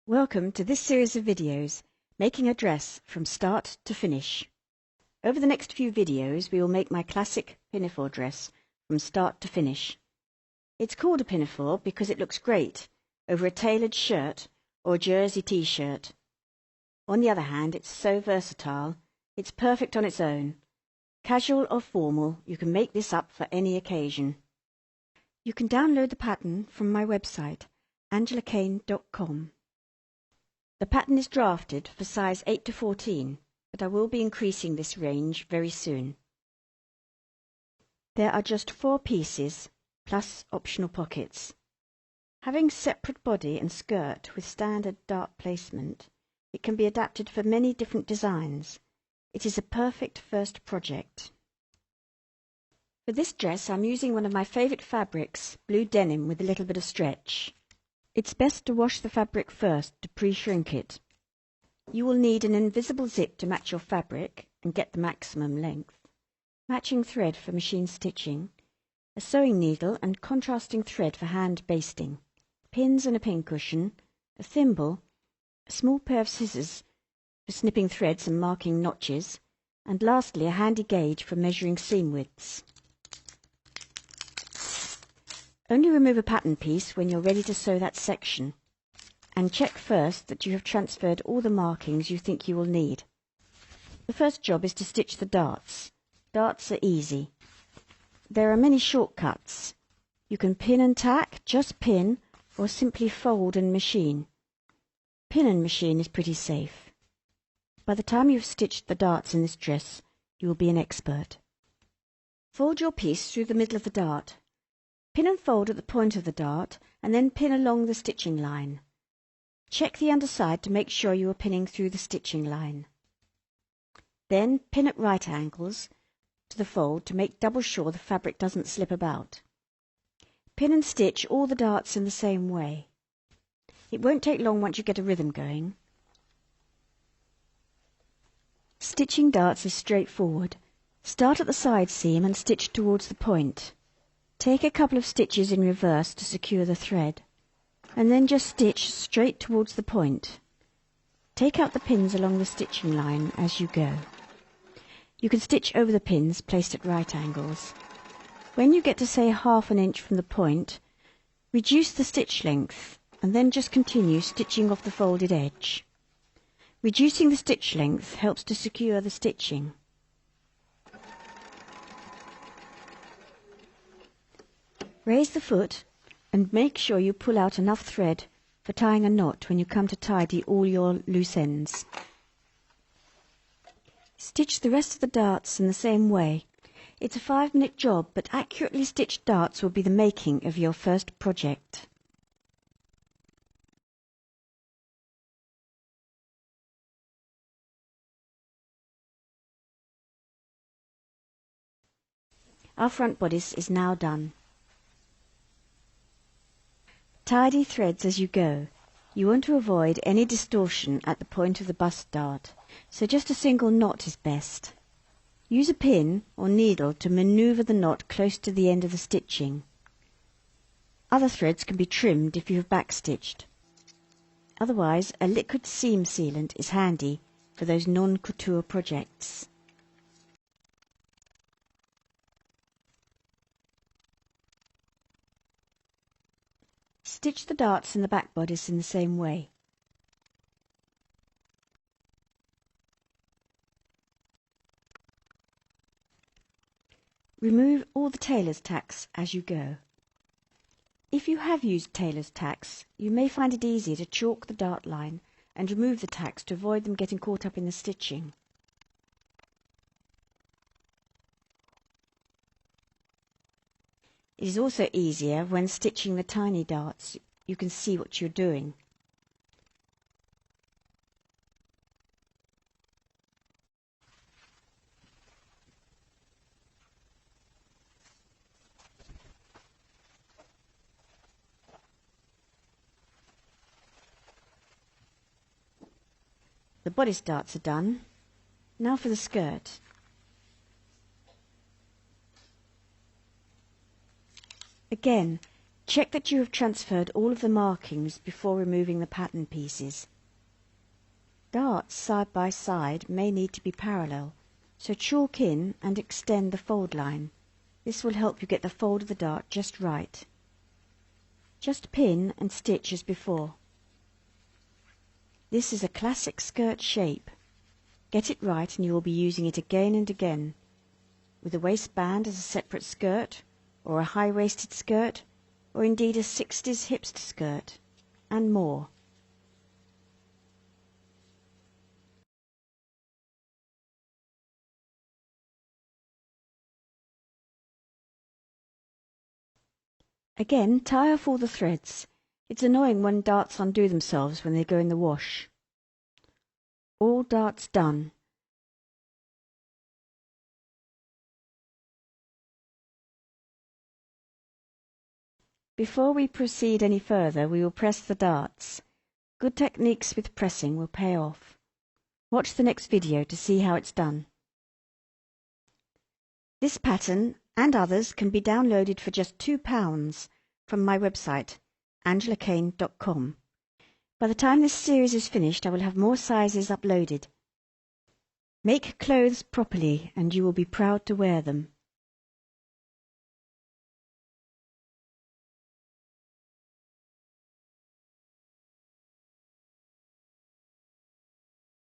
Welcome to this series of videos, making a dress from start to finish. Over the next few videos we will make my classic pinafore dress from start to finish. It's called a pinafore because it looks great over a tailored shirt or a jersey t-shirt. On the other hand, it's so versatile, it's perfect on its own. Casual or formal, you can make this up for any occasion. You can download the pattern from my website, angelakane.com. The pattern is drafted for size 8 to 14, but I will be increasing this range very soon. There are just 4 pieces, plus optional pockets. Having separate body and skirt with standard dart placement, it can be adapted for many different designs. It is a perfect first project. For this dress I'm using one of my favourite fabrics, blue denim with a little bit of stretch. It's best to wash the fabric first to pre-shrink it. You will need an invisible zip to match your fabric and get the maximum length, matching thread for machine stitching, a sewing needle and contrasting thread for hand basting, pins and a pincushion, a thimble, a small pair of scissors for snipping threads and marking notches, and lastly a handy gauge for measuring seam widths. Only remove a pattern piece when you're ready to sew that section, and check first that you have transferred all the markings you think you will need. The first job is to stitch the darts. Darts are easy. There are many shortcuts. You can pin and tack, just pin, or simply fold and machine. Pin and machine is pretty safe. By the time you've stitched the darts in this dress, you will be an expert. Fold your piece through the middle of the dart. Pin and fold at the point of the dart, and then pin along the stitching line. Check the underside to make sure you are pinning through the stitching line. Then pin at right angles to the fold to make double sure the fabric doesn't slip about. Pin and stitch all the darts in the same way. It won't take long once you get a rhythm going. Stitching darts is straightforward. Start at the side seam and stitch towards the point. Take a couple of stitches in reverse to secure the thread, and then just stitch straight towards the point. Take out the pins along the stitching line as you go. You can stitch over the pins placed at right angles. When you get to say ½ inch from the point, reduce the stitch length and then just continue stitching off the folded edge. Reducing the stitch length helps to secure the stitching. Raise the foot and make sure you pull out enough thread for tying a knot when you come to tidy all your loose ends. Stitch the rest of the darts in the same way. It's a 5-minute job, but accurately stitched darts will be the making of your first project. Our front bodice is now done. Tidy threads as you go. You want to avoid any distortion at the point of the bust dart, so just a single knot is best. Use a pin or needle to manoeuvre the knot close to the end of the stitching. Other threads can be trimmed if you have backstitched. Otherwise, a liquid seam sealant is handy for those non-couture projects. Stitch the darts in the back bodice in the same way. Remove all the tailor's tacks as you go. If you have used tailor's tacks, you may find it easier to chalk the dart line and remove the tacks to avoid them getting caught up in the stitching. It is also easier when stitching the tiny darts. You can see what you're doing. The bodice darts are done. Now for the skirt. Again, Check that you have transferred all of the markings before removing the pattern pieces. Darts side by side may need to be parallel, so chalk in and extend the fold line. This will help you get the fold of the dart just right. Just pin and stitch as before. This is a classic skirt shape. Get it right and you will be using it again and again, with a waistband as a separate skirt, or a high-waisted skirt, or indeed a 60s hipster skirt, and more. Again, tie off all the threads. It's annoying when darts undo themselves when they go in the wash. All darts done. Before we proceed any further, we will press the darts. Good techniques with pressing will pay off. Watch the next video to see how it's done. This pattern and others can be downloaded for just £2 from my website, angelakane.com. By the time this series is finished, I will have more sizes uploaded. Make clothes properly and you will be proud to wear them.